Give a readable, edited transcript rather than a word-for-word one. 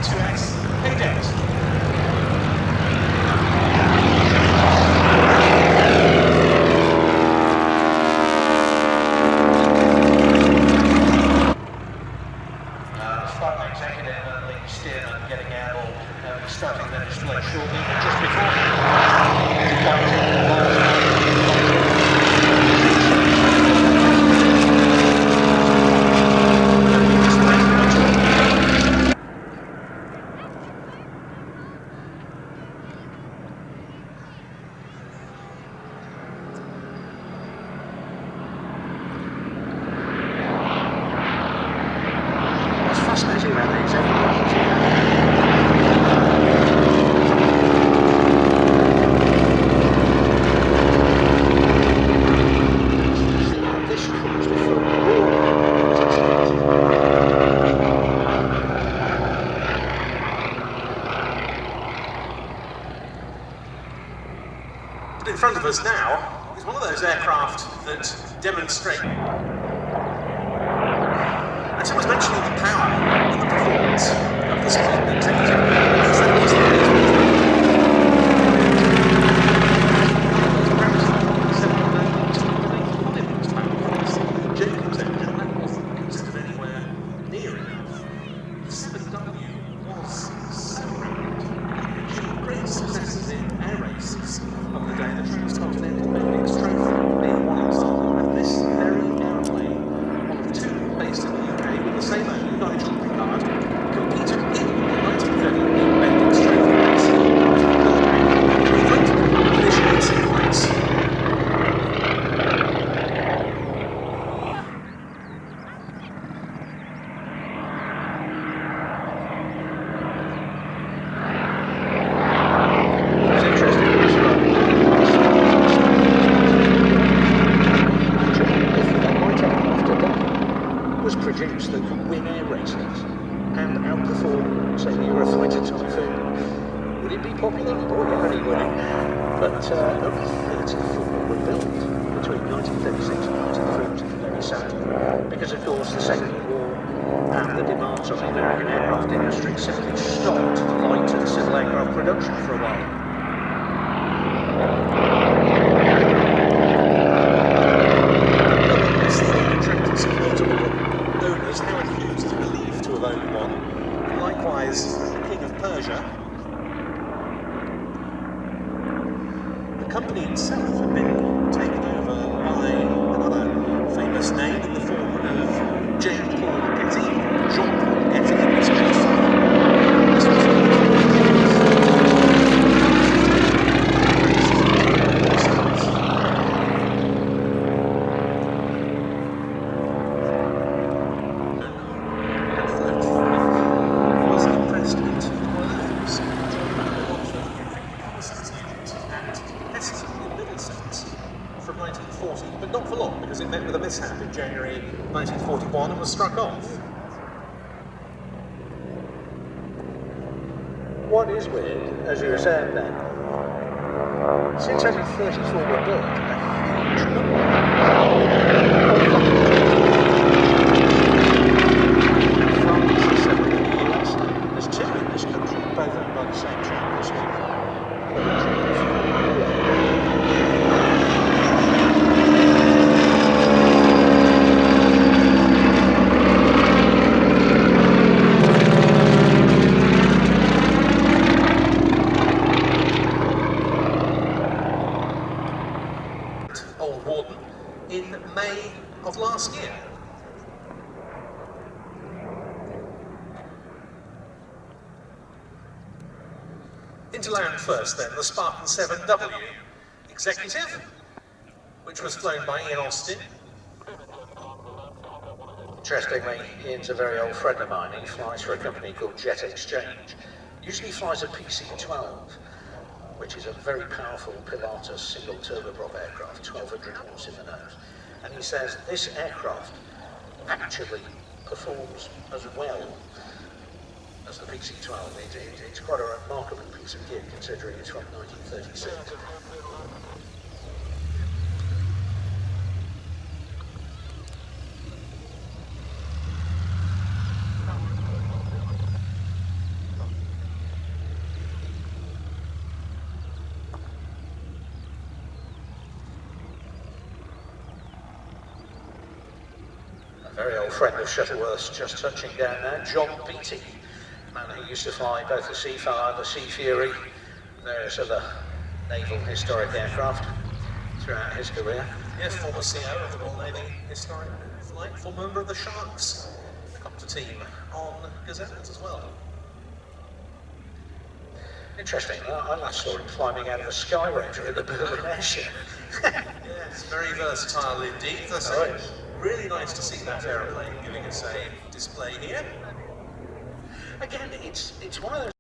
N2S Kaydet. Executive Boeing-Stearman getting airborne, starting their display shortly, but just before fascinating about the executive. But in front of us now is one of those aircraft that demonstrate. And someone's mentioning the power and the performance of the Spartan executive. Jacob's engine, that wasn't considered anywhere near enough. The 7W was so rapid. It achieved great successes in air races of the day. The Transcontinental Airways Trophy being one example. And this very airplane, one of two based in the UK with the same owner, Nigel Picard, competed in the 1938 Bendix Trophy race. Finishing in second place. Was produced that could win air races and outperform, say, the Eurofighter Typhoon. Would it be popular? Oh, yeah, very winning. But only 34 were built between 1936 and 1940, very sad. Because, of course, the Second World War and the demands on the American aircraft industry simply stopped light and civil aircraft production for a while. Owners, Howard Hughes is believed to have owned one, and likewise the King of Persia. The company itself had been taken over by another famous name in the form of Jean-Paul Getty, Jean-Paul Getty in this case. This was from 1940, but not for long, because it met with a mishap in January 1941 and was struck off. What is weird, as you were saying then, since only 34 were built, a huge number France is 7 in the US. There's 2 in this country, both owned by the same chap this week. Old Warden in May of last year. Into land first then, the Spartan 7W Executive, which was flown by Ian Austin. Interestingly, Ian's a very old friend of mine. He flies for a company called Jet Exchange. Usually flies a PC-12, which is a very powerful Pilatus single turboprop aircraft, 1200 horse in the nose. And he says this aircraft actually performs as well as the PC-12. It's quite a remarkable piece of kit considering it's from 1936. A very old friend of Shuttleworth's just touching down now, John Beattie, man who used to fly both the Seafire, the Sea Fury, various other naval historic aircraft throughout his career. Yes, former CO of the Royal Navy Historic Flight, former member of the Sharks, copter team on Gazette as well. Interesting, I last saw him climbing out of a Sky Ranger at the Berlin Airshow. Yes, very versatile indeed. As I say, really nice to see that aeroplane giving us a display here. Again, it's one of those